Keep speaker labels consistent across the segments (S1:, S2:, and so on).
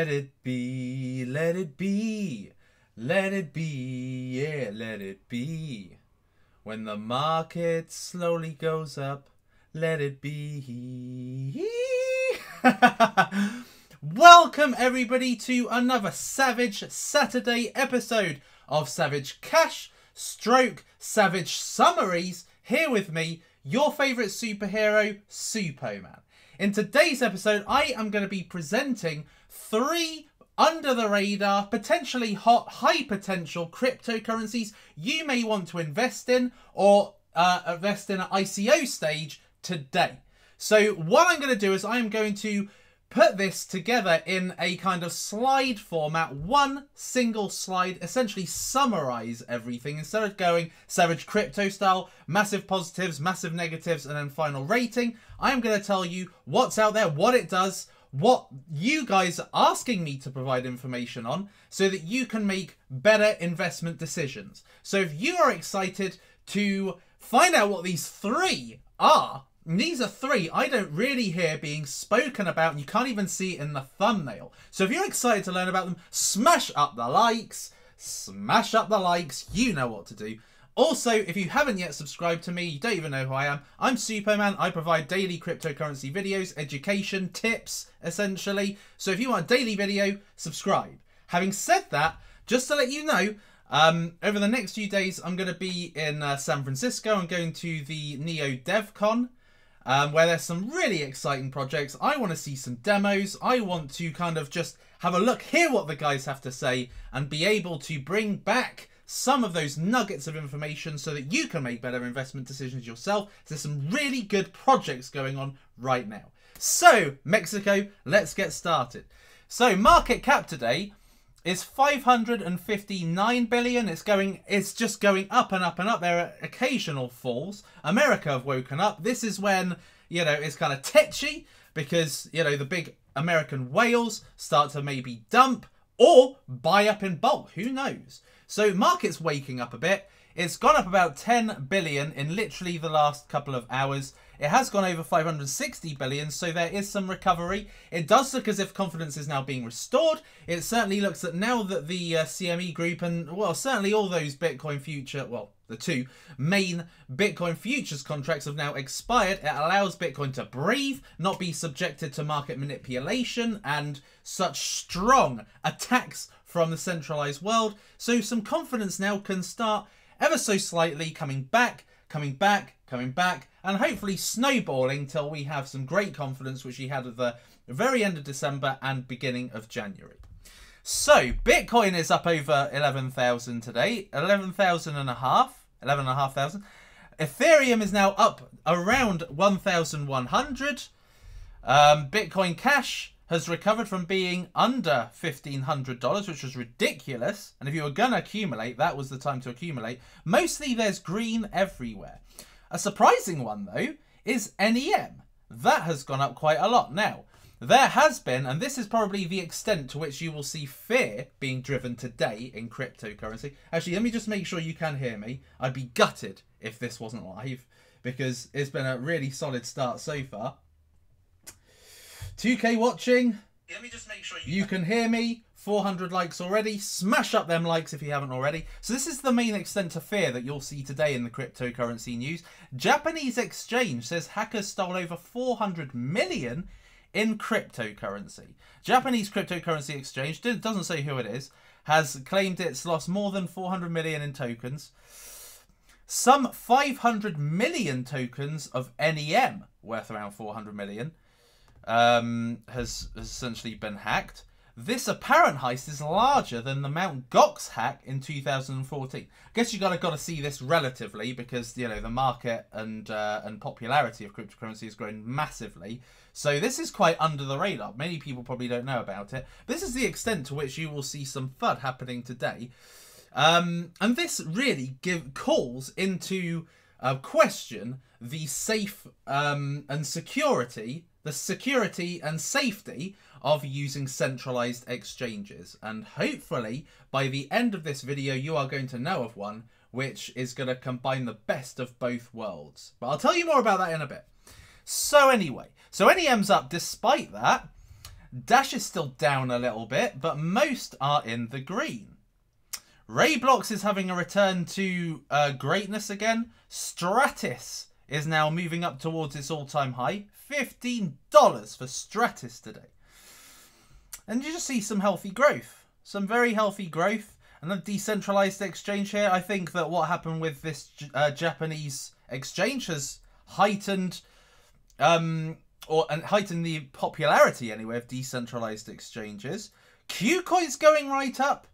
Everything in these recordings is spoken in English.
S1: Let it be, let it be, let it be, yeah, let it be. When the market slowly goes up, let it be. Welcome everybody to another Savage Saturday episode of Savage Cash stroke Savage Summaries. Here with me, your favourite superhero, Suppoman. In today's episode, I am going to be presenting 3 under the radar, potentially hot, high potential cryptocurrencies you may want to invest in or invest in at ICO stage today. So what I'm going to do is I'm going to put this together in a kind of slide format, one single slide, essentially summarize everything instead of going Savage Crypto style, massive positives, massive negatives, and then final rating. I'm going to tell you what's out there, what it does, what you guys are asking me to provide information on so that you can make better investment decisions. So if you are excited to find out what these 3 are, and these are 3 I don't really hear being spoken about, and you can't even see it in the thumbnail. So if you're excited to learn about them, smash up the likes, you know what to do. Also, if you haven't yet subscribed to me, you don't even know who I am. I'm Suppoman. I provide daily cryptocurrency videos, education, tips, essentially. So if you want a daily video, subscribe. Having said that, just to let you know, over the next few days, I'm going to be in San Francisco. I'm going to the Neo DevCon, where there's some really exciting projects. I want to see some demos. I want to kind of just have a look, hear what the guys have to say, and be able to bring back some of those nuggets of information so that you can make better investment decisions yourself. There's some really good projects going on right now. So, Mexico, let's get started. So, market cap today is 559 billion. It's just going up and up and up. There are occasional falls. America have woken up. This is when, you know, it's kind of tetchy because, you know, the big American whales start to maybe dump or buy up in bulk. Who knows? So market's waking up a bit. It's gone up about 10 billion in literally the last couple of hours. It has gone over 560 billion, so there is some recovery. It does look as if confidence is now being restored. It certainly looks that now that the CME group and, well, certainly all those Bitcoin future, well, the 2 main Bitcoin futures contracts have now expired. It allows Bitcoin to breathe, not be subjected to market manipulation and such strong attacks from the centralized world. So some confidence now can start ever so slightly coming back, and hopefully snowballing till we have some great confidence, which we had at the very end of December and beginning of January. So Bitcoin is up over 11,000 today, 11,500. Ethereum is now up around 1,100. Bitcoin Cash has recovered from being under $1,500, which was ridiculous. And if you were going to accumulate, that was the time to accumulate. Mostly there's green everywhere. A surprising one, though, is NEM. That has gone up quite a lot. Now, there has been, and this is probably the extent to which you will see fear being driven today in cryptocurrency. Actually, let me just make sure you can hear me. I'd be gutted if this wasn't live, because it's been a really solid start so far. 2K watching. Let me just make sure you can hear me. 400 likes already. Smash up them likes if you haven't already. So this is the main extent of fear that you'll see today in the cryptocurrency news. Japanese exchange says hackers stole over 400 million in cryptocurrency. Japanese cryptocurrency exchange, doesn't say who it is, has claimed it's lost more than 400 million in tokens. Some 500 million tokens of NEM, worth around 400 million, has essentially been hacked. This apparent heist is larger than the Mt. Gox hack in 2014. I guess you got to see this relatively because, you know, the market and popularity of cryptocurrency has grown massively. So this is quite under the radar. Many people probably don't know about it. This is the extent to which you will see some FUD happening today. And this really calls into question the safe and security, the security and safety of using centralized exchanges. And hopefully by the end of this video you are going to know of one which is going to combine the best of both worlds. But I'll tell you more about that in a bit. So anyway, so NEM's up despite that. Dash is still down a little bit, but most are in the green. Rayblox is having a return to greatness again. Stratis is now moving up towards its all-time high. $15 for Stratis today. And you just see some healthy growth. Some very healthy growth. Another decentralized exchange here. I think that what happened with this Japanese exchange has heightened heightened the popularity anyway of decentralized exchanges. Qcoin's going right up.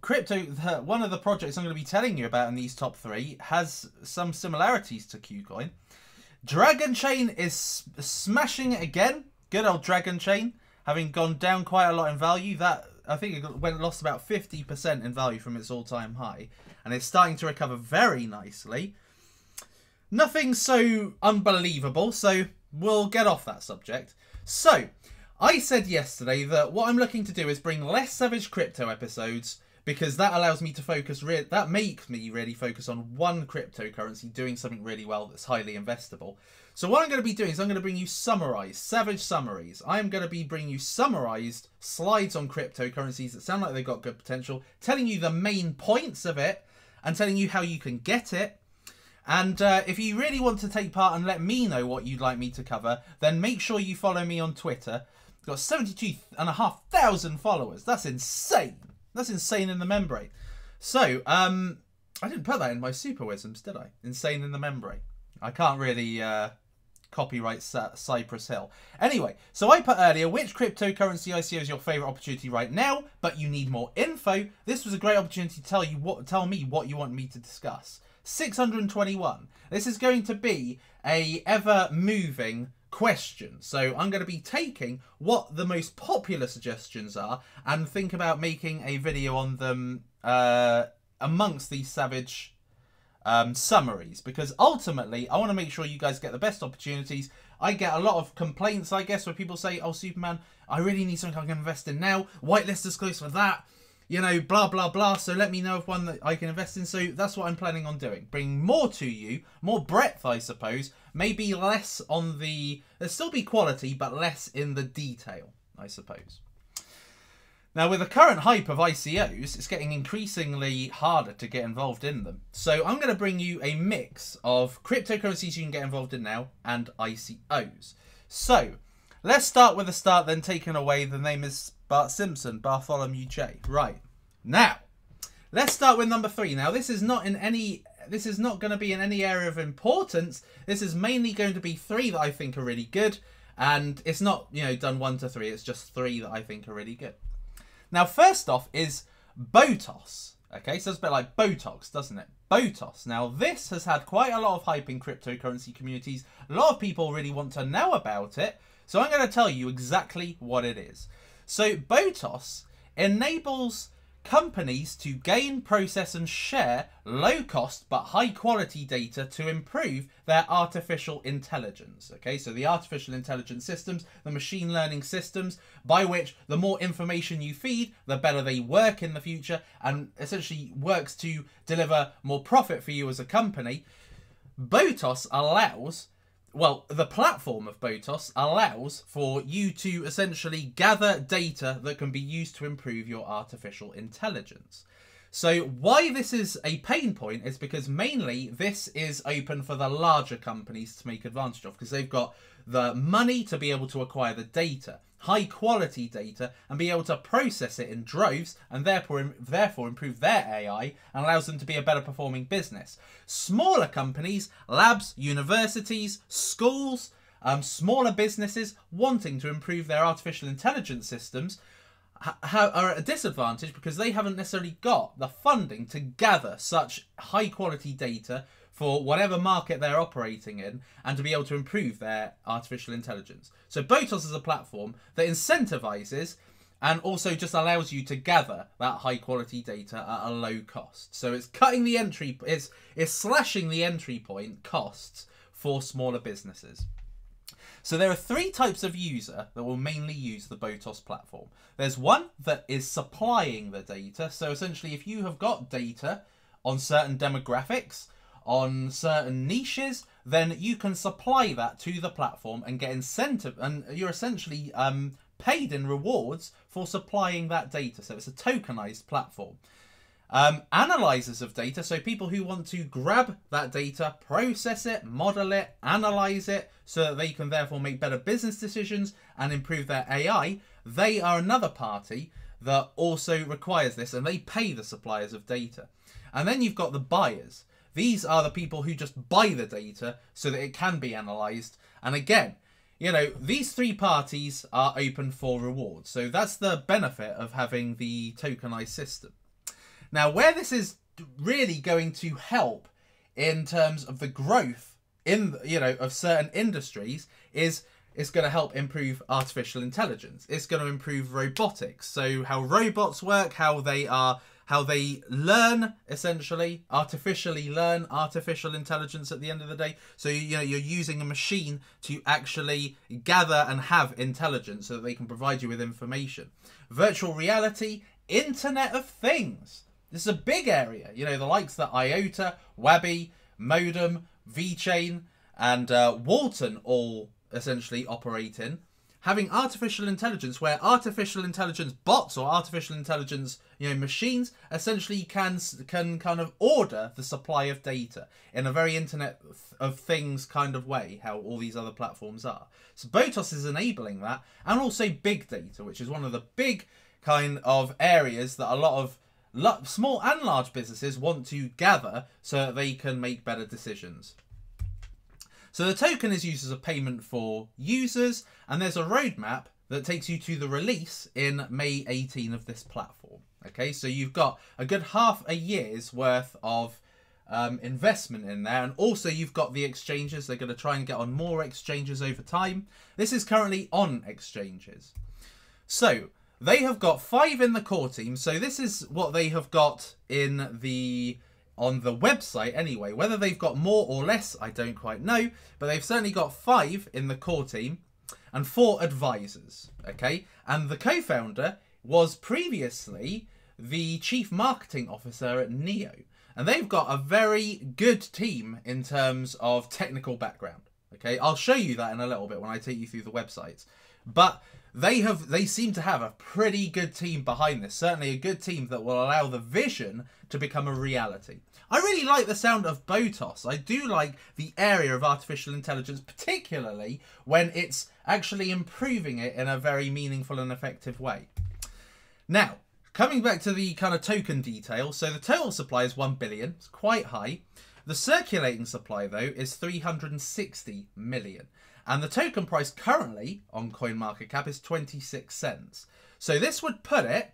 S1: Crypto, one of the projects I'm going to be telling you about in these top 3 has some similarities to Qcoin. Dragon Chain is smashing it again. Good old Dragon Chain, having gone down quite a lot in value. That I think it lost about 50% in value from its all-time high, and it's starting to recover very nicely. Nothing so unbelievable, so we'll get off that subject. So, I said yesterday that what I'm looking to do is bring less Savage Crypto episodes, because that allows me to focus, that makes me really focus on one cryptocurrency doing something really well that's highly investable. So what I'm going to be doing is I'm going to bring you summarized, Savage summaries. I'm going to be bringing you summarized slides on cryptocurrencies that sound like they've got good potential, telling you the main points of it, and telling you how you can get it. And if you really want to take part and let me know what you'd like me to cover, then make sure you follow me on Twitter. I've got 72,500 followers. That's insane. That's insane in the membrane. So, I didn't put that in my super wisdoms, did I? Insane in the membrane. I can't really copyright Cypress Hill. Anyway, so I put earlier, which cryptocurrency ICO is your favourite opportunity right now, but you need more info. This was a great opportunity to tell me what you want me to discuss. 621. This is going to be a ever-moving question. So I'm going to be taking what the most popular suggestions are and think about making a video on them amongst these Savage summaries, because ultimately I want to make sure you guys get the best opportunities. I get a lot of complaints, I guess, where people say, oh, Superman, I really need something I can invest in now. Whitelist is close for that. You know, blah, blah, blah. So let me know of one that I can invest in. So that's what I'm planning on doing. Bring more to you, more breadth, I suppose. Maybe less on the... There'll still be quality, but less in the detail, I suppose. Now, with the current hype of ICOs, it's getting increasingly harder to get involved in them. So I'm going to bring you a mix of cryptocurrencies you can get involved in now and ICOs. So let's start with a start, then taken away. The name is Bart Simpson, Bartholomew J. Right. Now, let's start with number 3. Now, this is not going to be in any area of importance. This is mainly going to be 3 that I think are really good. And it's not, you know, done 1 to 3. It's just 3 that I think are really good. Now, first off is Botos. Okay, so it's a bit like Botox, doesn't it? Botos. Now, this has had quite a lot of hype in cryptocurrency communities. A lot of people really want to know about it. So I'm going to tell you exactly what it is. So Botos enables companies to gain, process and share low-cost but high-quality data to improve their artificial intelligence. Okay, so the artificial intelligence systems, the machine learning systems, by which the more information you feed, the better they work in the future, and essentially works to deliver more profit for you as a company. Botos allows... Well, the platform of Botos allows for you to essentially gather data that can be used to improve your artificial intelligence. So why this is a pain point is because mainly this is open for the larger companies to make advantage of, because they've got the money to be able to acquire the data, high quality data, and be able to process it in droves, and therefore improve their AI, and allows them to be a better performing business. Smaller companies, labs, universities, schools, smaller businesses wanting to improve their artificial intelligence systems are at a disadvantage because they haven't necessarily got the funding to gather such high quality data for whatever market they're operating in, and to be able to improve their artificial intelligence. So Botos is a platform that incentivizes and also just allows you to gather that high quality data at a low cost. So it's cutting the entry, it's slashing the entry point costs for smaller businesses. So there are 3 types of user that will mainly use the Botos platform. There's one that is supplying the data. So essentially, if you have got data on certain demographics on certain niches, then you can supply that to the platform and get incentive, and you're essentially paid in rewards for supplying that data. So it's a tokenized platform. Analyzers of data, so people who want to grab that data, process it, model it, analyze it, so that they can therefore make better business decisions and improve their AI, they are another party that also requires this, and they pay the suppliers of data. And then you've got the buyers. These are the people who just buy the data so that it can be analyzed. And again, you know, these three parties are open for rewards. So that's the benefit of having the tokenized system. Now, where this is really going to help in terms of the growth in, you know, of certain industries is it's going to help improve artificial intelligence. It's going to improve robotics. So how robots work, how they learn, essentially, artificially learn artificial intelligence at the end of the day. So, you know, you're using a machine to actually gather and have intelligence so that they can provide you with information. Virtual reality, Internet of Things. This is a big area. You know, the likes that IOTA, Wabi, Modem, VeChain, and Walton all essentially operate in. Having artificial intelligence, where artificial intelligence bots or artificial intelligence, you know, machines essentially can kind of order the supply of data in a very Internet of Things kind of way, how all these other platforms are. So Botos is enabling that, and also big data, which is one of the big kind of areas that a lot of small and large businesses want to gather so that they can make better decisions. So the token is used as a payment for users, and there's a roadmap that takes you to the release in May 18 of this platform. Okay, so you've got a good half a year's worth of investment in there, and also you've got the exchanges. They're going to try and get on more exchanges over time. This is currently on exchanges. So they have got 5 in the core team. So this is what they have got in on the website anyway. Whether they've got more or less, I don't quite know, but they've certainly got 5 in the core team and 4 advisors. Okay, and the co-founder was previously the chief marketing officer at Neo, and they've got a very good team in terms of technical background. Okay, I'll show you that in a little bit when I take you through the websites, but they seem to have a pretty good team behind this. Certainly a good team that will allow the vision to become a reality. I really like the sound of Botos. I do like the area of artificial intelligence, particularly when it's actually improving it in a very meaningful and effective way. Now, coming back to the kind of token detail. So the total supply is 1 billion. It's quite high. The circulating supply, though, is 360 million. And the token price currently on CoinMarketCap is 26 cents. So this would put it,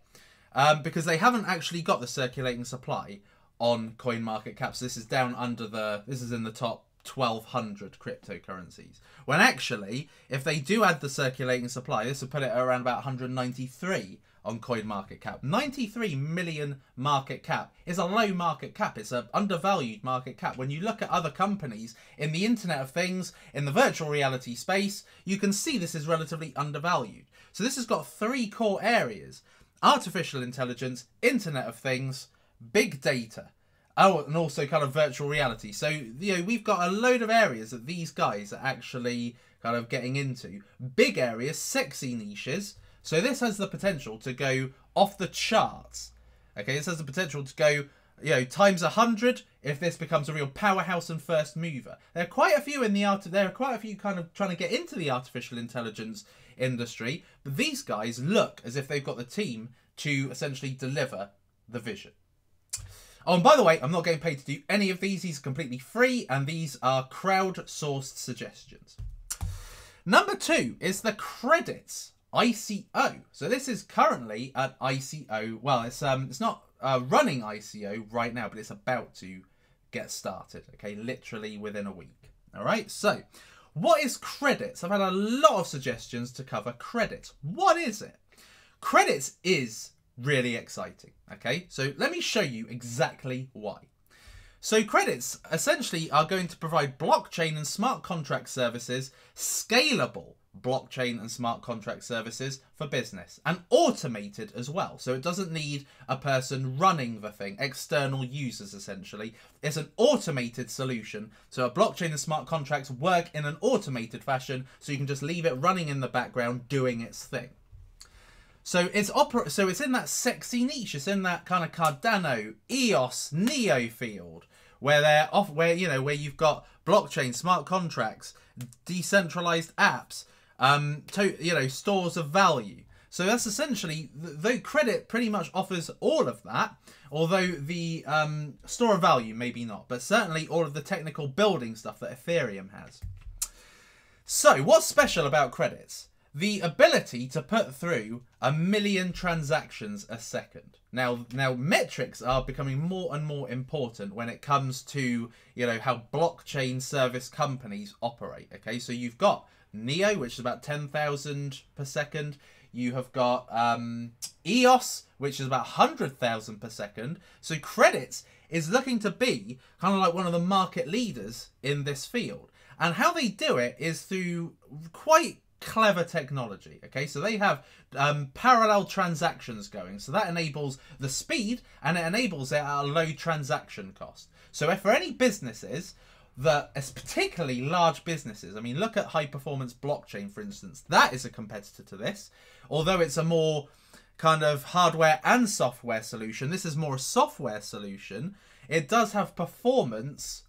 S1: because they haven't actually got the circulating supply on CoinMarketCap. So this is down under this is in the top 1,200 cryptocurrencies. When actually, if they do add the circulating supply, this would put it around about 193 on CoinMarketCap. 93 million market cap is a low market cap. It's an undervalued market cap. When you look at other companies in the Internet of Things, in the virtual reality space, you can see this is relatively undervalued. So this has got 3 core areas: artificial intelligence, Internet of Things, big data. Oh, and also kind of virtual reality. So, you know, we've got a load of areas that these guys are actually kind of getting into. Big areas, sexy niches. So this has the potential to go off the charts. Okay, this has the potential to go, you know, times 100 if this becomes a real powerhouse and first mover. There are quite a few kind of trying to get into the artificial intelligence industry, but these guys look as if they've got the team to essentially deliver the vision. Oh, and by the way, I'm not getting paid to do any of these. These are completely free, and these are crowd-sourced suggestions. Number 2 is the credits ICO. So this is currently an ICO. Well, it's not running ICO right now, but it's about to get started. Okay, literally within a week. All right. So, what is credits? I've had a lot of suggestions to cover credits. What is it? Credits is really exciting. Okay, so let me show you exactly why. So credits essentially are going to provide blockchain and smart contract services scalable blockchain and smart contract services for business, and automated as well. So it doesn't need a person running the thing, external users essentially. It's an automated solution. So a blockchain and smart contracts work in an automated fashion, so you can just leave it running in the background doing its thing. So it's in that sexy niche. It's in that kind of Cardano, EOS, Neo field where they're off, where you've got blockchain, smart contracts, decentralized apps, stores of value. So that's essentially, though credit pretty much offers all of that, although the store of value maybe not, but certainly all of the technical building stuff that Ethereum has. So what's special about credits? The ability to put through 1 million transactions a second. Now metrics are becoming more and more important when it comes to, how blockchain service companies operate. Okay, so you've got Neo, which is about 10,000 per second. You have got EOS, which is about 100,000 per second. So credits is looking to be kind of like one of the market leaders in this field. And how they do it is through quite clever technology. Okay, so they have parallel transactions going, so that enables the speed and it enables it at a low transaction cost. So if for any businesses that, as particularly large businesses, I mean, look at high performance blockchain, for instance, that is a competitor to this. Although it's a more kind of hardware and software solution, this is more a software solution. It does have performance,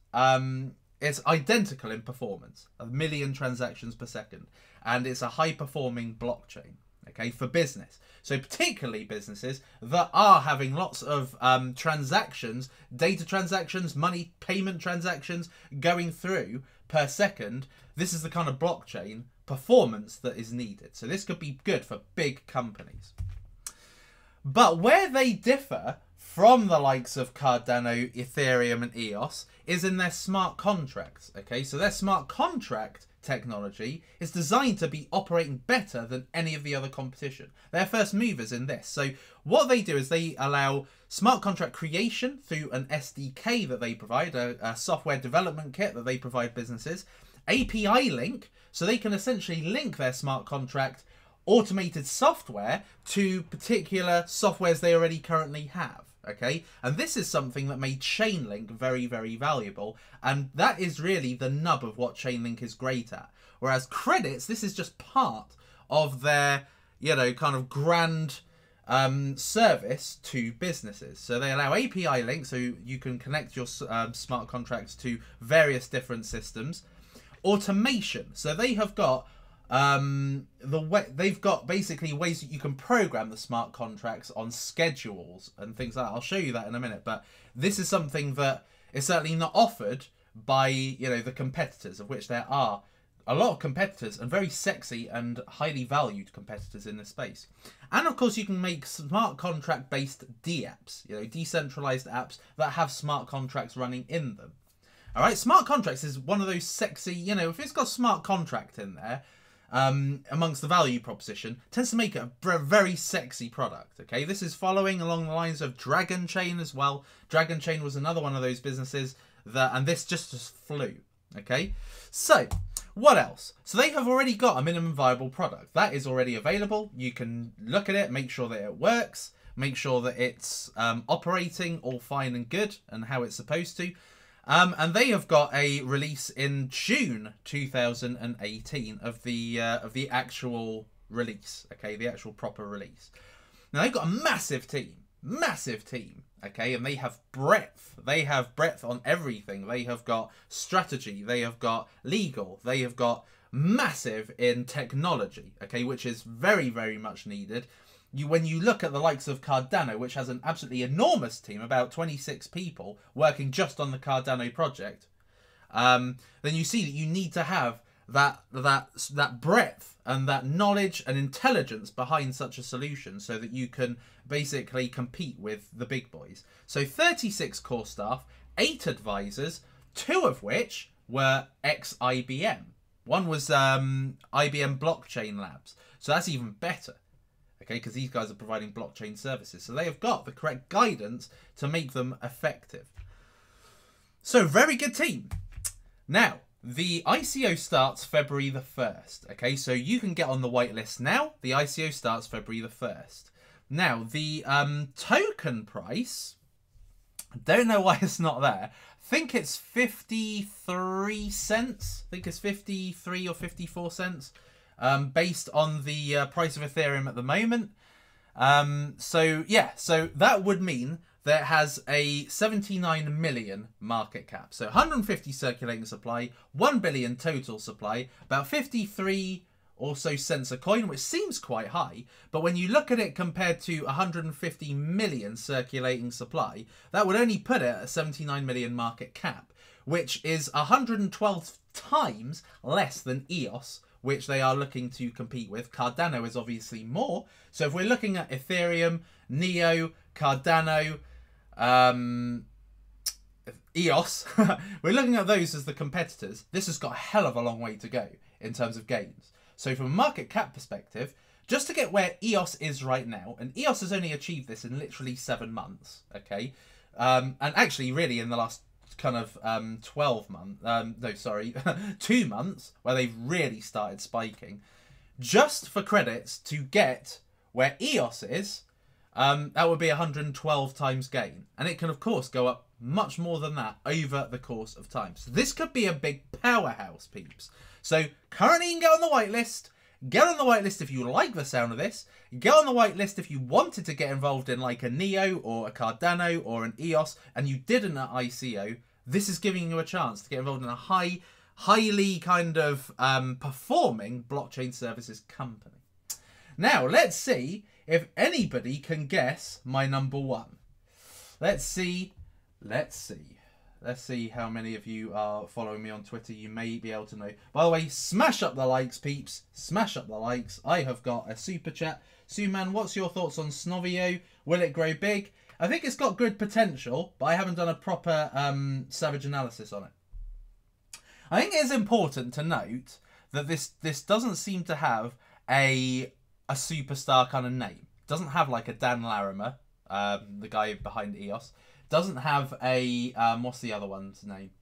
S1: it's identical in performance, 1 million transactions per second. And it's a high-performing blockchain, okay, for business. So particularly businesses that are having lots of transactions, data transactions, money payment transactions going through per second. This is the kind of blockchain performance that is needed. So this could be good for big companies. But where they differ from the likes of Cardano, Ethereum, and EOS is in their smart contracts, okay? So their smart contract technology is designed to be operating better than any of the other competition. They're first movers in this. So what they do is they allow smart contract creation through an SDK that they provide, a software development kit that they provide businesses, API link, so they can essentially link their smart contract automated software to particular softwares they already currently have. Okay, and this is something that made Chainlink very, very valuable, and that is really the nub of what Chainlink is great at. Whereas credits, this is just part of their, kind of grand service to businesses. So they allow API links, so you can connect your smart contracts to various different systems. Automation, so they have got they've got basically ways that you can program the smart contracts on schedules and things like that. I'll show you that in a minute, but this is something that is certainly not offered by the competitors, of which there are a lot of competitors and very sexy and highly valued competitors in this space. And of course you can make smart contract based DApps, decentralized apps that have smart contracts running in them. All right, smart contracts is one of those sexy, if it's got smart contract in there, amongst the value proposition, tends to make it a very sexy product. Okay, this is following along the lines of Dragon Chain as well. Dragon Chain was another one of those businesses that, and this just flew. Okay, so what else? So they have already got a minimum viable product that is already available. You can look at it, make sure that it works, make sure that it's operating all fine and good and how it's supposed to. And they have got a release in June 2018 of the actual release, okay, the actual proper release. Now they've got a massive team, okay, and they have breadth. They have breadth on everything. They have got strategy. They have got legal. They have got massive in technology, okay, which is very, very much needed. When you look at the likes of Cardano, which has an absolutely enormous team, about 26 people working just on the Cardano project, then you see that you need to have that breadth and that knowledge and intelligence behind such a solution so that you can basically compete with the big boys. So 36 core staff, 8 advisors, 2 of which were ex-IBM. One was IBM Blockchain Labs. So that's even better. Okay, because these guys are providing blockchain services. So they have got the correct guidance to make them effective. So very good team. Now, The ICO starts February the 1st. Okay, so you can get on the whitelist now. The ICO starts February the 1st. Now, the token price, I don't know why it's not there. I think it's 53 cents. I think it's 53 or 54 cents based on the price of Ethereum at the moment. So, yeah, so that would mean that it has a 79 million market cap. So 150 circulating supply, 1 billion total supply, about 53 or so cents a coin, which seems quite high. But when you look at it compared to 150 million circulating supply, that would only put it at a 79 million market cap, which is 112 times less than EOS, which they are looking to compete with. Cardano is obviously more. So if we're looking at Ethereum, Neo, Cardano, EOS, we're looking at those as the competitors. This has got a hell of a long way to go in terms of gains. So from a market cap perspective, just to get where EOS is right now, and EOS has only achieved this in literally 7 months, okay? And actually really in the last kind of 12 months, no, sorry, 2 months, where they've really started spiking. Just for credits to get where EOS is, that would be 112 times gain. And it can, of course, go up much more than that over the course of time. So this could be a big powerhouse, peeps. So currently you can get on the whitelist. Get on the whitelist if you like the sound of this. Get on the whitelist if you wanted to get involved in like a Neo or a Cardano or an EOS and you didn't at ICO. This is giving you a chance to get involved in a highly kind of performing blockchain services company. Now, let's see if anybody can guess my number one. Let's see. Let's see how many of you are following me on Twitter. You may be able to know. By the way, smash up the likes, peeps. Smash up the likes. I have got a super chat. Suppoman, what's your thoughts on Snovio? Will it grow big? I think it's got good potential, but I haven't done a proper savage analysis on it. I think it is important to note that this doesn't seem to have a superstar kind of name. It doesn't have like a Dan Larimer, the guy behind EOS. Doesn't have a what's the other one's name?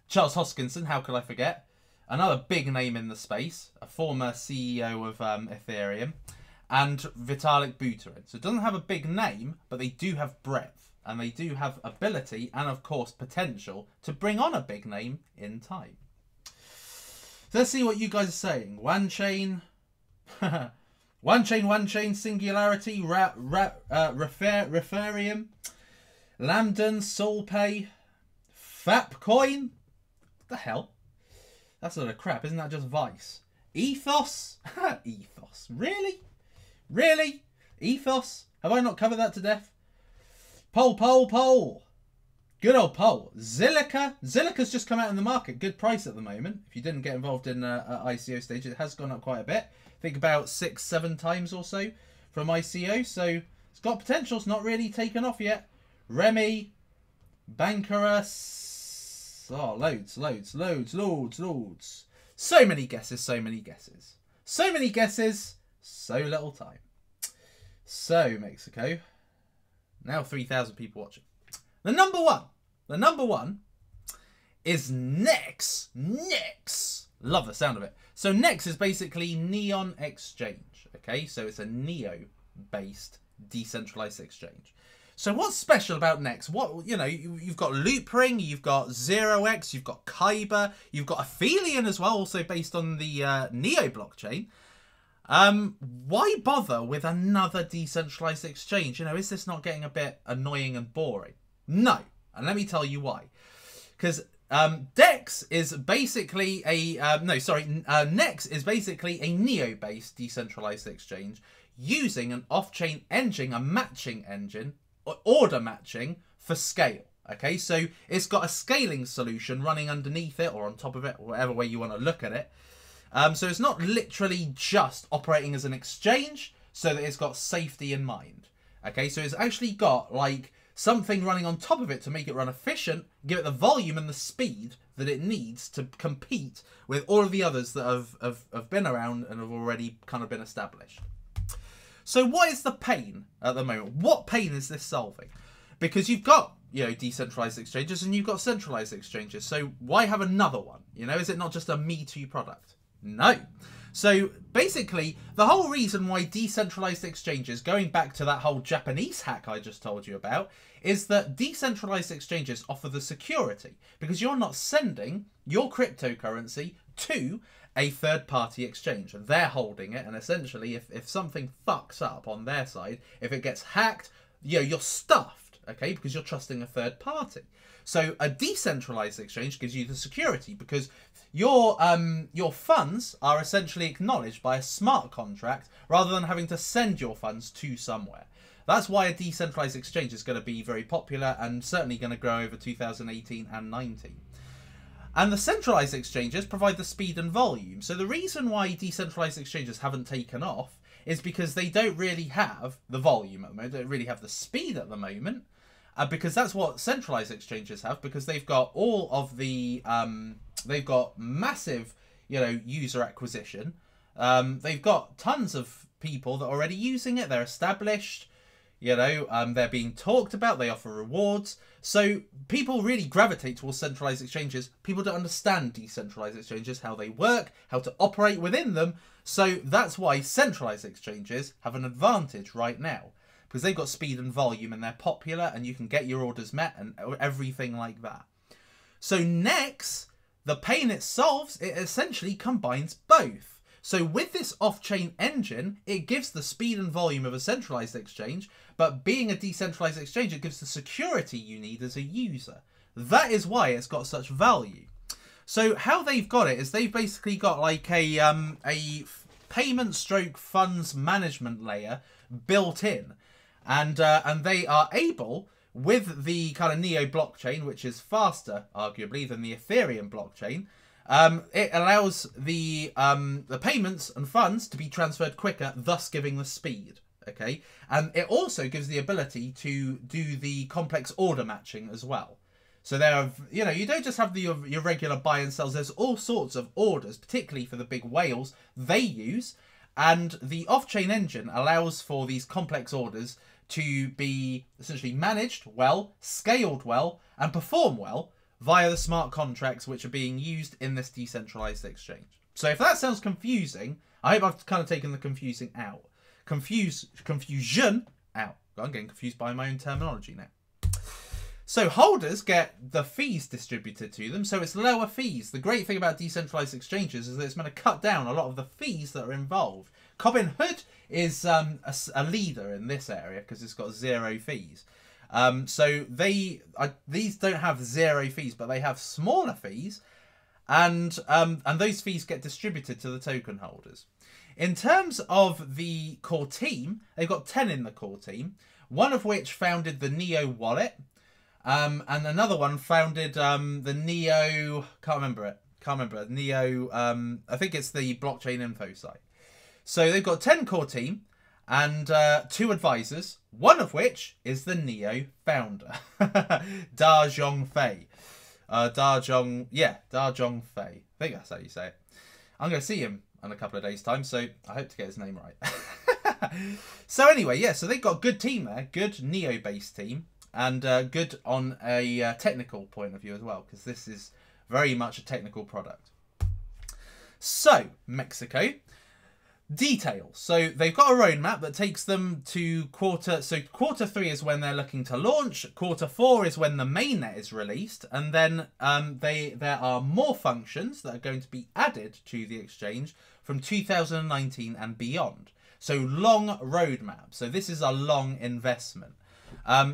S1: Charles Hoskinson, how could I forget? Another big name in the space, a former CEO of Ethereum, and Vitalik Buterin. So it doesn't have a big name, but they do have breadth, and they do have ability, and of course potential to bring on a big name in time. So let's see what you guys are saying. One chain, one chain, Singularity, Referium, Lambden, Solpay, Fapcoin. What the hell? That's a lot of crap, isn't that just Vice? Ethos? Ethos. Really? Really? Ethos? Have I not covered that to death? Pole. Good old Pole. Zilliqa. Zilliqa's just come out in the market. Good price at the moment. If you didn't get involved in ICO stage, it has gone up quite a bit. I think about 6-7 times or so from ICO. So it's got potential. It's not really taken off yet. Remy, Bankerus, oh, loads. So many guesses, so little time. So, Mexico, now 3,000 people watching. The number one is Nex. Love the sound of it. So Nex is basically Neon Exchange, okay? So it's a Neo-based decentralized exchange. So what's special about Nex? What, you know, you've got Loopring, you've got 0x, you've got Kyber, you've got Aphelion as well, also based on the Neo blockchain. Why bother with another decentralized exchange? You know, is this not getting a bit annoying and boring? No, and let me tell you why. Because Nex is basically a Nex is basically a Neo-based decentralized exchange using an off-chain engine, a matching engine, order matching for scale. Okay, so it's got a scaling solution running underneath it or on top of it, whatever way you want to look at it. So it's not literally just operating as an exchange so that it's got safety in mind. Okay, so it's actually got like something running on top of it to make it run efficient, give it the volume and the speed that it needs to compete with all of the others that have been around and have already kind of been established. So what is the pain at the moment? What pain is this solving? Because you've got you know, decentralized exchanges and you've got centralized exchanges. So why have another one? You know, is it not just a Me Too product? No. So basically, the whole reason why decentralized exchanges, going back to that whole Japanese hack I just told you about, is that decentralized exchanges offer the security because you're not sending your cryptocurrency to a third-party exchange. They're holding it, and essentially, if something fucks up on their side, if it gets hacked, you know, you're stuffed, okay, because you're trusting a third party. So a decentralized exchange gives you the security because your funds are essentially acknowledged by a smart contract rather than having to send your funds to somewhere. That's why a decentralized exchange is going to be very popular and certainly going to grow over 2018 and 19. And the centralized exchanges provide the speed and volume. So the reason why decentralized exchanges haven't taken off is because they don't really have the volume at the moment, they don't really have the speed at the moment. Because that's what centralized exchanges have, because they've got all of the, they've got massive, you know, user acquisition. They've got tons of people that are already using it. They're established, you know, they're being talked about. They offer rewards. So people really gravitate towards centralized exchanges. People don't understand decentralized exchanges, how they work, how to operate within them. So that's why centralized exchanges have an advantage right now. Because they've got speed and volume and they're popular and you can get your orders met and everything like that. So next, the pain it solves, it essentially combines both. So with this off-chain engine, it gives the speed and volume of a centralized exchange, but being a decentralized exchange, it gives the security you need as a user. That is why it's got such value. So how they've got it is they've basically got like a payment stroke funds management layer built in. And they are able, with the kind of Neo blockchain, which is faster, arguably, than the Ethereum blockchain, it allows the payments and funds to be transferred quicker, thus giving the speed. Okay, and it also gives the ability to do the complex order matching as well. So there are, you know, you don't just have your regular buy and sells. There's all sorts of orders, particularly for the big whales they use. And the off-chain engine allows for these complex orders to be essentially managed well, scaled well, and perform well via the smart contracts which are being used in this decentralized exchange. So if that sounds confusing, I hope I've kind of taken the confusing out. Confusion out. I'm getting confused by my own terminology now. So holders get the fees distributed to them, so it's lower fees. The great thing about decentralized exchanges is that it's going to cut down a lot of the fees that are involved. Robinhood is a leader in this area because it's got 0 fees. So these don't have 0 fees, but they have smaller fees, and those fees get distributed to the token holders. In terms of the core team, they've got 10 in the core team, one of which founded the Neo wallet. And another one founded the Neo, can't remember it, Neo, I think it's the blockchain info site. So they've got 10 core team and 2 advisors, one of which is the Neo founder, Da Zhong Fei. Da Zhong Fei. I think that's how you say it. I'm going to see him in a couple of days' time, so I hope to get his name right. So anyway, yeah, so they've got a good team there, good Neo-based team. And good on a technical point of view as well, because this is very much a technical product. So, Mexico. Details. So, they've got a roadmap that takes them to quarter 3 is when they're looking to launch. Quarter 4 is when the mainnet is released. And then there are more functions that are going to be added to the exchange from 2019 and beyond. So, long roadmap. So, this is a long investment.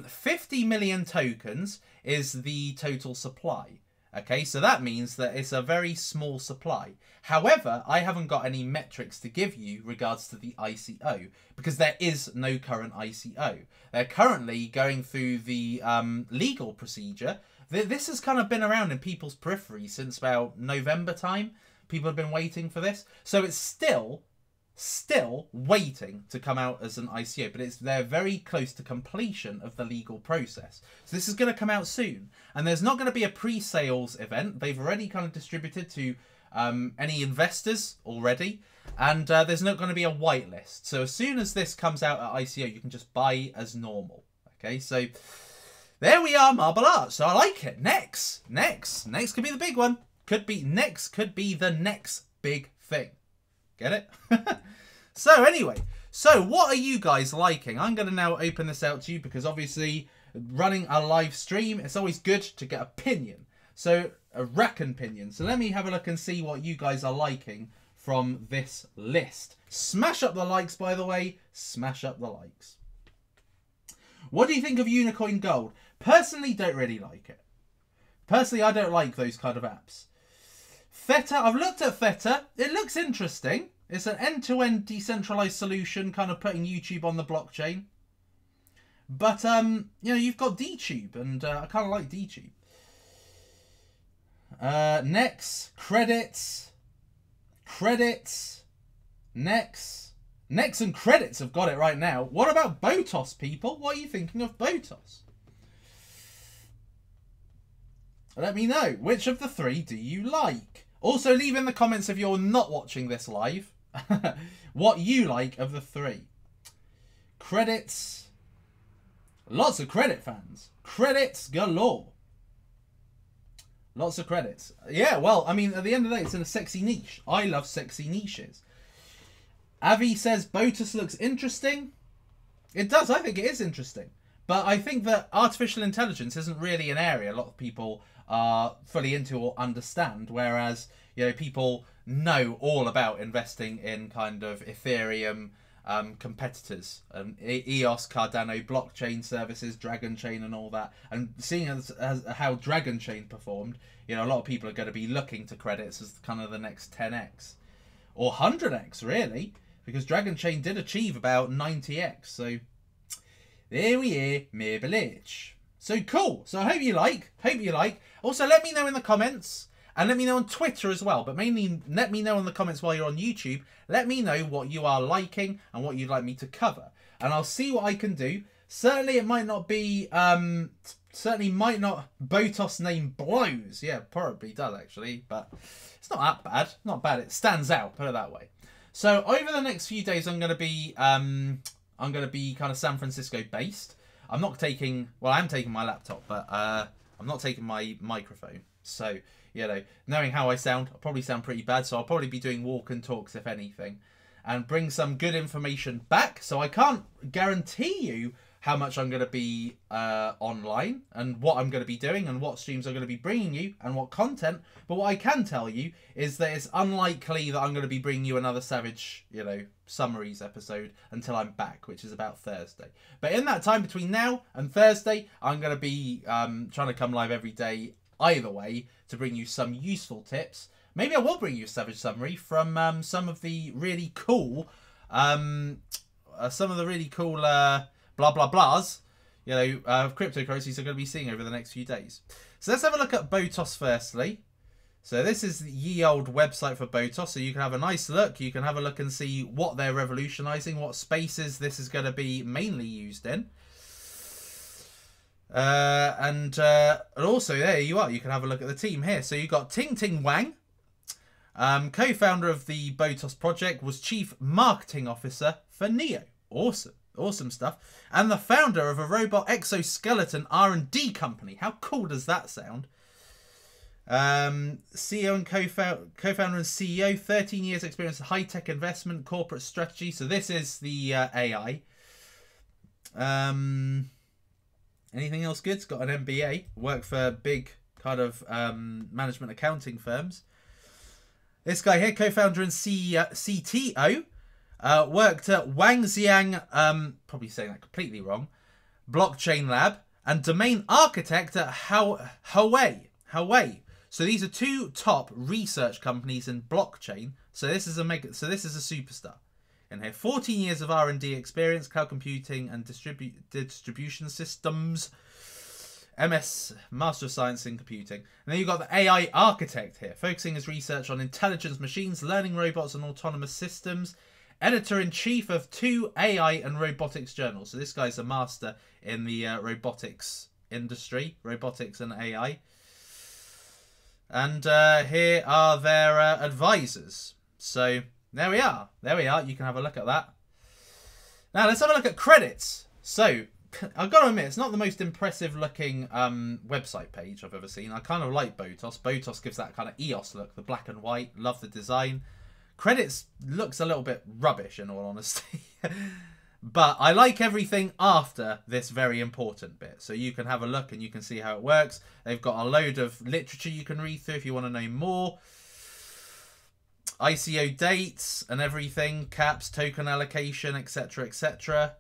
S1: 50 million tokens is the total supply. Okay, so that means that it's a very small supply. However, I haven't got any metrics to give you regards to the ICO because there is no current ICO. They're currently going through the legal procedure. This has kind of been around in people's periphery since about November time. People have been waiting for this. So it's still waiting to come out as an ICO, but they're very close to completion of the legal process. So this is going to come out soon, and there's not going to be a pre-sales event. They've already kind of distributed to any investors already, and there's not going to be a whitelist. So as soon as this comes out at ICO, you can just buy as normal. Okay, so there we are, marble art. So I like it. Next could be the big one. Could be the next big thing. Get it? So anyway, so what are you guys liking? I'm going to now open this out to you because obviously running a live stream, it's always good to get opinion. So a opinion. So let me have a look and see what you guys are liking from this list. Smash up the likes, by the way. Smash up the likes. What do you think of Unicoin Gold? Personally, don't really like it. Personally, I don't like those kind of apps. Theta, I've looked at Theta. It looks interesting. It's an end-to-end decentralized solution, kind of putting YouTube on the blockchain. But, you know, you've got DTube, and I kind of like DTube. Next, credits, next and credits have got it right now. What about Botos, people? What are you thinking of Botos? Let me know. Which of the three do you like? Also, leave in the comments if you're not watching this live what you like of the three. Credits. Lots of credit fans. Credits galore. Lots of credits. Yeah, well, I mean, at the end of the day, it's in a sexy niche. I love sexy niches. Avi says Botus looks interesting. It does. I think it is interesting. But I think that artificial intelligence isn't really an area a lot of people are fully into or understand. Whereas, you know, people know all about investing in kind of Ethereum competitors, EOS, Cardano, blockchain services, Dragon Chain and all that. And seeing as how Dragon Chain performed, you know, a lot of people are going to be looking to credits as kind of the next 10x. Or 100x, really. Because Dragon Chain did achieve about 90x. So, there we are, Mirbelich. So, cool. So, I hope you like. Also, let me know in the comments. And let me know on Twitter as well. But mainly, let me know in the comments while you're on YouTube. Let me know what you are liking and what you'd like me to cover. And I'll see what I can do. Certainly, it might not be... certainly might not... Botos name blows. Yeah, probably does, actually. But it's not that bad. Not bad. It stands out, put it that way. So, over the next few days, I'm going to be kind of San Francisco based. I'm not taking... Well, I am taking my laptop, but I'm not taking my microphone. So... You know, knowing how I sound, I'll probably sound pretty bad, so I'll probably be doing walk and talks, if anything, and bring some good information back. So I can't guarantee you how much I'm going to be online and what I'm going to be doing and what streams I'm going to be bringing you and what content. But what I can tell you is that it's unlikely that I'm going to be bringing you another Savage, you know, summaries episode until I'm back, which is about Thursday. But in that time between now and Thursday, I'm going to be trying to come live every day either way to bring you some useful tips. Maybe I will bring you a Savage summary from some of the really cool blah blah blahs, you know, cryptocurrencies are going to be seeing over the next few days. So let's have a look at Botos firstly. So this is the ye old website for Botos, so you can have a nice look. You can have a look and see what they're revolutionizing, what spaces this is going to be mainly used in. And also there you are, you can have a look at the team here. So you've got Ting Ting Wang, co-founder of the Botos project, was chief marketing officer for Neo. Awesome stuff. And the founder of a robot exoskeleton R&D company. How cool does that sound? CEO and co-founder and CEO, 13 years experience in high-tech investment, corporate strategy. So this is the AI. Anything else good? It's got an MBA. Worked for big kind of management accounting firms. This guy here, co-founder and CTO, worked at Wangxiang, probably saying that completely wrong, blockchain lab, and domain architect at Huawei. So these are two top research companies in blockchain. So this is a superstar. And here, 14 years of R&D experience, cloud computing and distribution systems, MS, Master of Science in Computing. And then you've got the AI architect here, focusing his research on intelligence machines, learning robots and autonomous systems. Editor-in-chief of 2 AI and robotics journals. So this guy's a master in the robotics industry, robotics and AI. And here are their advisors. So... There we are. You can have a look at that. Now, let's have a look at credits. So, I've got to admit, it's not the most impressive looking website page I've ever seen. I kind of like Botos. Botos gives that kind of EOS look, the black and white. Love the design. Credits looks a little bit rubbish, in all honesty. But I like everything after this very important bit. So you can have a look and you can see how it works. They've got a load of literature you can read through if you want to know more. ICO dates and everything. Caps, token allocation, etc, etc.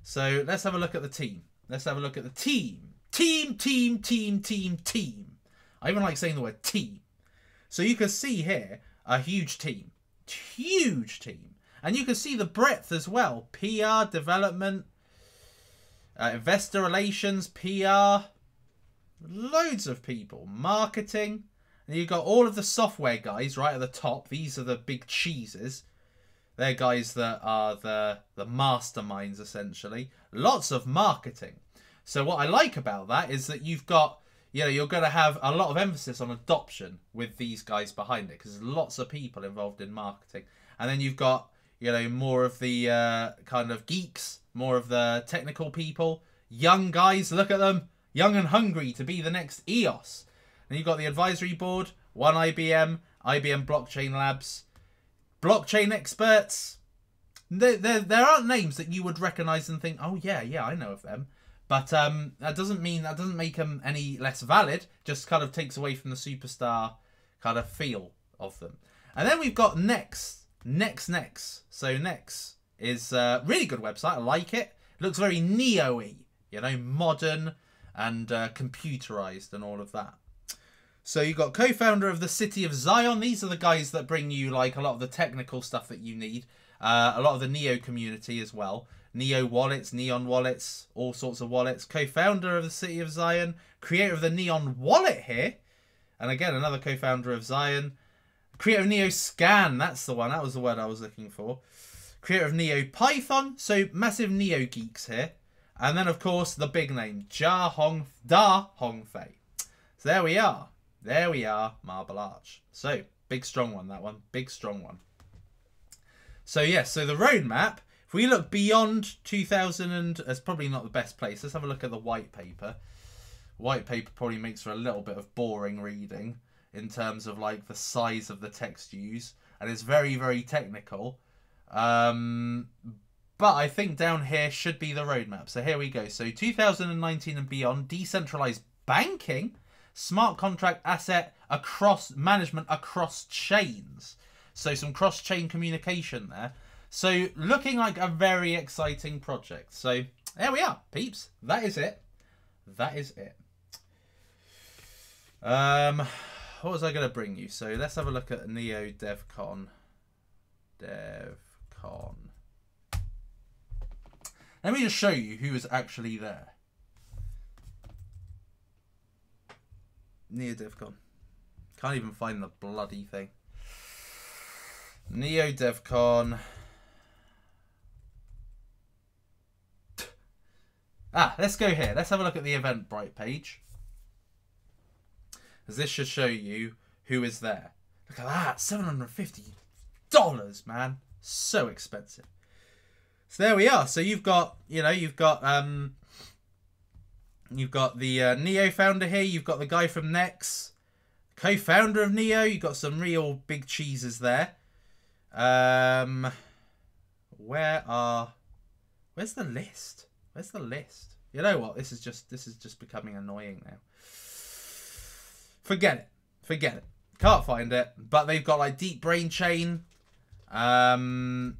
S1: So let's have a look at the team. Let's have a look at the team. Team. I even like saying the word team. So you can see here a huge team. Huge team. And you can see the breadth as well. PR, development, investor relations, PR. Loads of people. Marketing. And you've got all of the software guys right at the top. These are the big cheeses. They're guys that are the masterminds, essentially. Lots of marketing. So what I like about that is that you've got, you know, you're going to have a lot of emphasis on adoption with these guys behind it. Because there's lots of people involved in marketing. And then you've got, you know, more of the kind of geeks. More of the technical people. Young guys, look at them. Young and hungry to be the next EOS. And you've got the advisory board. One IBM. IBM Blockchain Labs. Blockchain experts. There aren't names that you would recognize and think, oh yeah, I know of them. But that doesn't make them any less valid. Just kind of takes away from the superstar kind of feel of them. And then we've got Nex. So Nex is a really good website. I like it. It looks very Neo-y, you know, modern and computerized and all of that. So you've got co-founder of the City of Zion. These are the guys that bring you like a lot of the technical stuff that you need. A lot of the Neo community as well. Neo wallets, Neon wallets, all sorts of wallets. Co-founder of the City of Zion. Creator of the Neon wallet here. And again, another co-founder of Zion. Creator of Neo Scan. That's the one. That was the word I was looking for. Creator of Neo Python. So massive Neo geeks here. And then, of course, the big name. Da Hongfei. So there we are. There we are, Marble Arch. So, big strong one, that one. Big strong one. So, yes, so the roadmap, if we look beyond 2000, and it's probably not the best place. Let's have a look at the white paper. White paper probably makes for a little bit of boring reading in terms of, like, the size of the text used. And it's very, very technical. But I think down here should be the roadmap. So, here we go. So, 2019 and beyond, decentralized banking. Smart contract asset management across chains. So some cross-chain communication there. So looking like a very exciting project. So there we are, peeps. That is it. That is it. What was I going to bring you? So let's have a look at Neo DevCon. Let me just show you who is actually there. Neo DevCon. Can't even find the bloody thing. Neo DevCon. Let's go here. Let's have a look at the Eventbrite page. As this should show you who is there. Look at that. $750, man. So expensive. So there we are. So you've got, you know, you've got the Neo founder here. You've got the guy from Nex, co-founder of Neo. You've got some real big cheeses there. Where's the list? Where's the list? You know what? This is just becoming annoying now. Forget it. Forget it. Can't find it. But they've got like Deep Brain Chain. There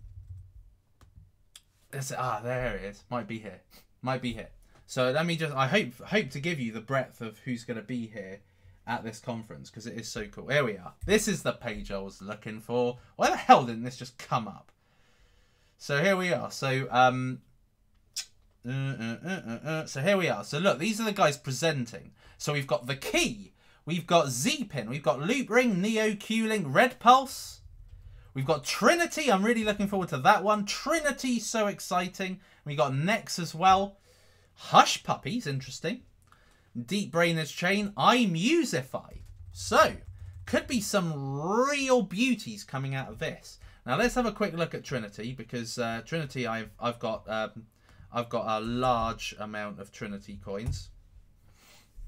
S1: it is. Might be here. Might be here. So let me just, I hope to give you the breadth of who's going to be here at this conference, because it is so cool. Here we are. This is the page I was looking for. Why the hell didn't this just come up? So here we are. So so here we are. So look, these are the guys presenting. So we've got the Key, we've got Zpin, we've got Loopring, Neo, Q-Link, Red Pulse. We've got Trinity. I'm really looking forward to that one. Trinity, so exciting. We got Nex as well. Hush Puppies, interesting. Deep Brainers Chain, iMusify. So, could be some real beauties coming out of this. Now let's have a quick look at Trinity, because Trinity I've got I've got a large amount of Trinity coins.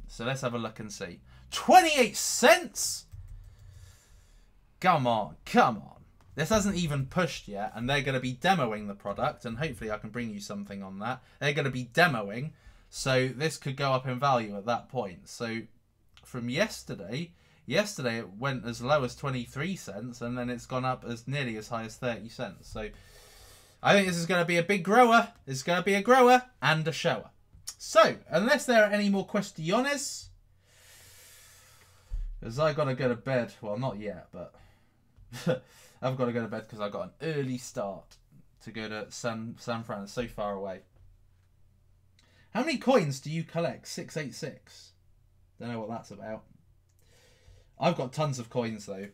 S1: So let's have a look and see. 28 cents? Come on, come on. This hasn't even pushed yet, and they're going to be demoing the product, and hopefully I can bring you something on that. They're going to be demoing, so this could go up in value at that point. So from yesterday it went as low as 23 cents, and then it's gone up as nearly as high as 30 cents. So I think this is going to be a big grower. It's going to be a grower and a shower. So, unless there are any more questions, because I got to go to bed. Well, not yet, but I've got to go to bed because I got an early start to go to San Fran. It's so far away. How many coins do you collect? 686. Don't know what that's about. I've got tons of coins, though.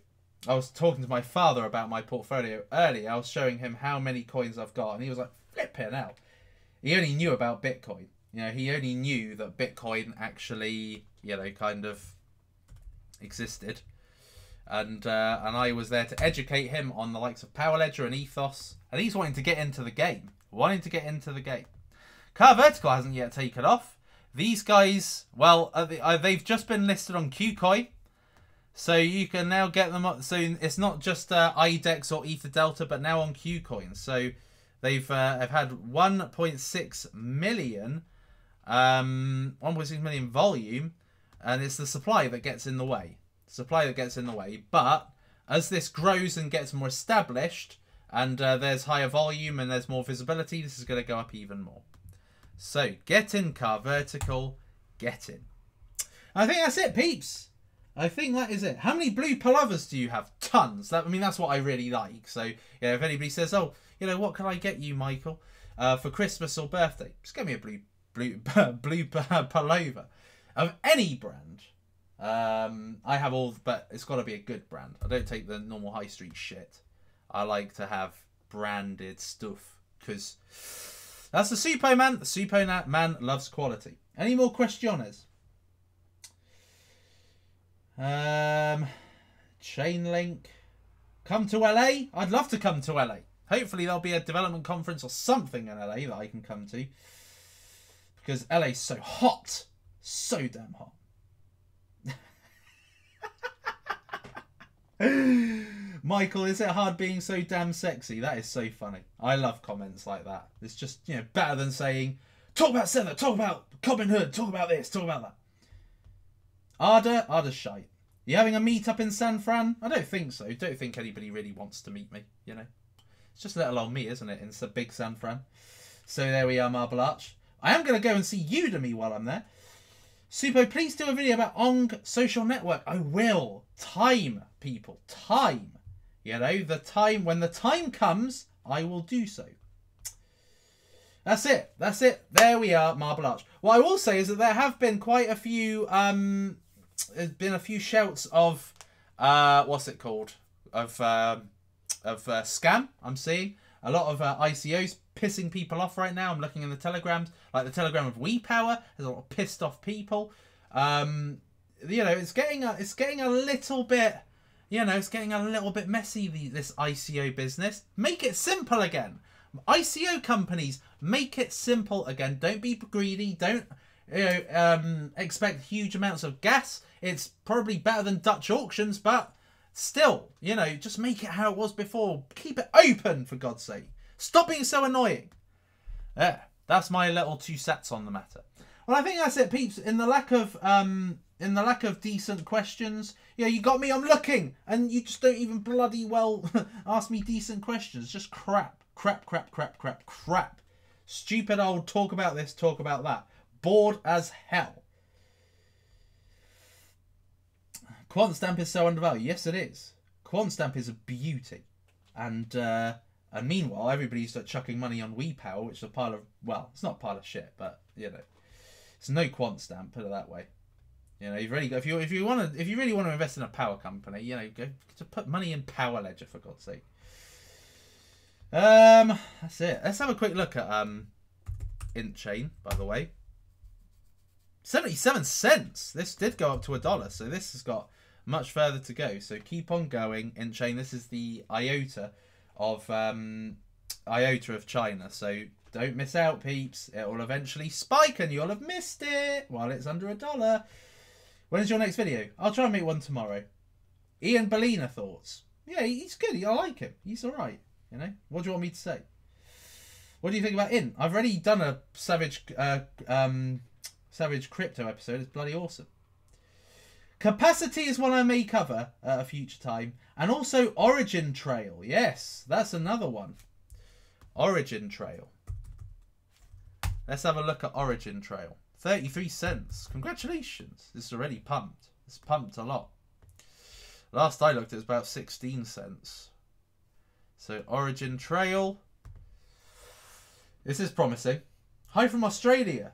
S1: I was talking to my father about my portfolio earlier. I was showing him how many coins I've got, and he was like, flipping out. He only knew about Bitcoin. You know, he only knew that Bitcoin actually, you know, kind of existed. And I was there to educate him on the likes of Power Ledger and Ethos. And he's wanting to get into the game. Car Vertical hasn't yet taken off. These guys, well, they've just been listed on KuCoin. So you can now get them up. So it's not just IDEX or Ether Delta, but now on KuCoin. So they've have had 1.6 million, 1.6 million volume, and it's the supply that gets in the way. But as this grows and gets more established, and there's higher volume and there's more visibility, this is going to go up even more. So get in, Car Vertical, get in. I think that's it, peeps. I think that is it. How many blue pullovers do you have? Tons. I mean, that's what I really like. So, yeah, if anybody says, oh, you know, what can I get you, Michael, for Christmas or birthday? Just get me a blue pullover of any brand. I have all, but it's got to be a good brand. I don't take the normal high street shit. I like to have branded stuff because that's the Suppoman. The Suppoman loves quality. Any more questioners? Chainlink. Come to LA? I'd love to come to LA. Hopefully there'll be a development conference or something in LA that I can come to. Because LA's so hot. So damn hot. Michael, is it hard being so damn sexy? That is so funny. I love comments like that. It's just, you know, better than saying, talk about Sever, talk about Common Hood, talk about this, talk about that. Arda's shite. You having a meet-up in San Fran? I don't think so. Don't think anybody really wants to meet me, you know. It's just little old me, isn't it, in the big San Fran. So there we are, Marble Arch. I am going to go and see Udemy while I'm there. Suppo, please do a video about Ong social network. I will. Time, people. Time. You know, the time. When the time comes, I will do so. That's it. That's it. There we are, Marble Arch. What I will say is that there have been quite a few... there's been a few shouts of... what's it called? Of scam, I'm seeing. A lot of ICOs pissing people off right now. I'm looking in the telegrams. Like the telegram of WePower. There's a lot of pissed off people. You know, it's getting a little bit... You know, it's getting a little bit messy, this ICO business. Make it simple again. ICO companies, make it simple again. Don't be greedy. Don't expect huge amounts of gas. It's probably better than Dutch auctions, but still, you know, just make it how it was before. Keep it open, for God's sake. Stop being so annoying. Yeah, that's my little 2 cents on the matter. Well, I think that's it, peeps. In the lack of decent questions, you know, you got me. I'm looking, and you just don't even bloody well ask me decent questions. Just crap. Stupid old talk about this, talk about that. Bored as hell. QuantStamp is so undervalued. Yes, it is. QuantStamp is a beauty. And meanwhile, everybody's chucking money on WePower, which is a pile of... Well, it's not a pile of shit, but, you know. It's no QuantStamp, put it that way. You know, you've really got, if you really want to invest in a power company, you know, go to put money in Power Ledger, for God's sake. That's it. Let's have a quick look at Int Chain, by the way. 77 cents. This did go up to $1, so this has got much further to go. So keep on going, Int Chain. This is the IOTA of China. So Don't miss out, peeps. It will eventually spike and you'll have missed it while it's under $1. When is your next video? I'll try and make one tomorrow. Ian Bellina thoughts. Yeah, he's good. I like him. He's all right. You know. What do you want me to say? What do you think about In? I've already done a Savage Crypto episode. It's bloody awesome. Capacity is one I may cover at a future time. And also Origin Trail. Yes, that's another one. Origin Trail. Let's have a look at Origin Trail. 33 cents. Congratulations. This is already pumped. It's pumped a lot. Last I looked, it was about 16 cents. So Origin Trail. This is promising. Hi from Australia.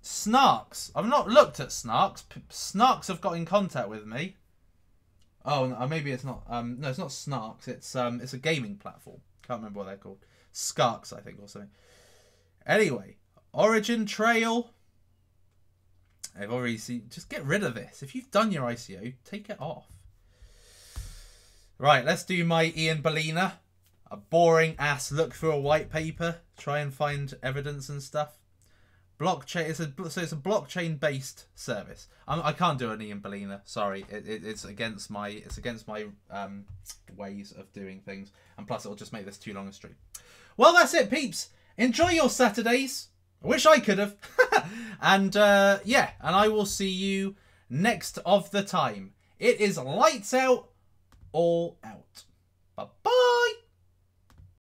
S1: Snarks. I've not looked at Snarks. Snarks have got in contact with me. Oh, no, maybe it's not. No, it's not Snarks. It's a gaming platform. Can't remember what they're called. Skarks, I think, or something. Anyway, Origin Trail. I've already seen. Just get rid of this. If you've done your ICO, take it off. Right, let's do my Ian Bellina. A boring ass look through a white paper. Try and find evidence and stuff. Blockchain. So it's a blockchain based service. I can't do an Ian Bellina. Sorry, it's against my ways of doing things. And plus, it'll just make this too long a stream. Well, that's it, peeps. Enjoy your Saturdays. I wish I could have. And yeah, and I will see you next of the time. It is lights out, all out. Bye bye.